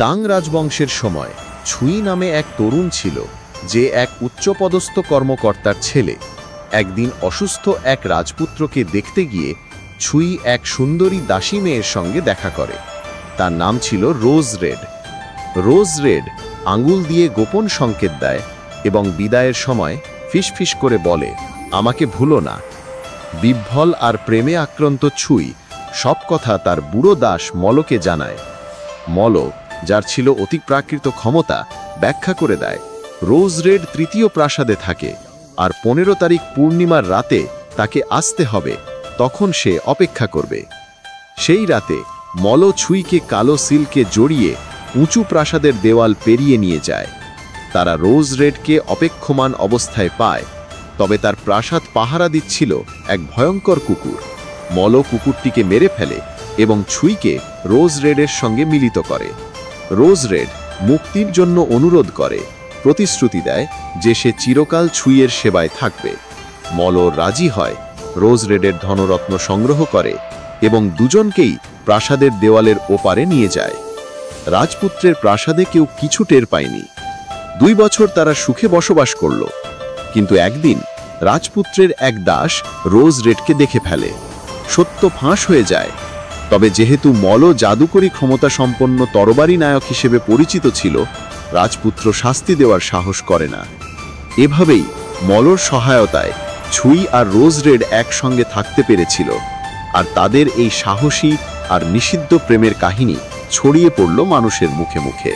তাং রাজবংশের সময় ছুই নামে এক তরুণ ছিল, যে এক উচ্চপদস্থ কর্মকর্তার ছেলে। একদিন অসুস্থ এক রাজপুত্রকে দেখতে গিয়ে ছুই এক সুন্দরী দাসী মেয়ের সঙ্গে দেখা করে। তার নাম ছিল রোজ রেড। রোজ রেড আঙুল দিয়ে গোপন সংকেত দেয় এবং বিদায়ের সময় ফিসফিস করে বলে, আমাকে ভুলো না। বিহ্বল আর প্রেমে আক্রান্ত ছুই সব কথা তার বুড়ো দাস মলকে জানায়। মল, যার ছিল অতিপ্রাকৃত ক্ষমতা, ব্যাখ্যা করে দেয় রোজ রেড তৃতীয় প্রাসাদে থাকে, আর 15 তারিখ পূর্ণিমার রাতে তাকে আসতে হবে, তখন সে অপেক্ষা করবে। সেই রাতে মল ছুইকে কালো সিল্কে জড়িয়ে উঁচু প্রাসাদের দেওয়াল পেরিয়ে নিয়ে যায়। তারা রোজ রেডকে অপেক্ষমান অবস্থায় পায়, তবে তার প্রাসাদ পাহারা দিচ্ছিল এক ভয়ঙ্কর কুকুর। মল কুকুরটিকে মেরে ফেলে এবং ছুইকে রোজ রেডের সঙ্গে মিলিত করে। রোজ রেড মুক্তির জন্য অনুরোধ করে, প্রতিশ্রুতি দেয় যে সে চিরকাল ছুইয়ের সেবায় থাকবে। মল রাজি হয়, রোজ রেডের ধনরত্ন সংগ্রহ করে এবং দুজনকেই প্রাসাদের দেওয়ালের ওপারে নিয়ে যায়। রাজপুত্রের প্রাসাদে কেউ কিছু টের পায়নি। 2 বছর তারা সুখে বসবাস করল। কিন্তু একদিন রাজপুত্রের এক দাস রোজ রেডকে দেখে ফেলে। সত্য ফাঁস হয়ে যায়। তবে যেহেতু মল জাদুকরী ক্ষমতা সম্পন্ন তরবারি নায়ক হিসেবে পরিচিত ছিল, রাজপুত্র শাস্তি দেওয়ার সাহস করে না। এভাবেই মলর সহায়তায় ছুই আর রোজ রেড একসঙ্গে থাকতে পেরেছিল, আর তাদের এই সাহসী আর নিষিদ্ধ প্রেমের কাহিনী ছড়িয়ে পড়ল মানুষের মুখে মুখে।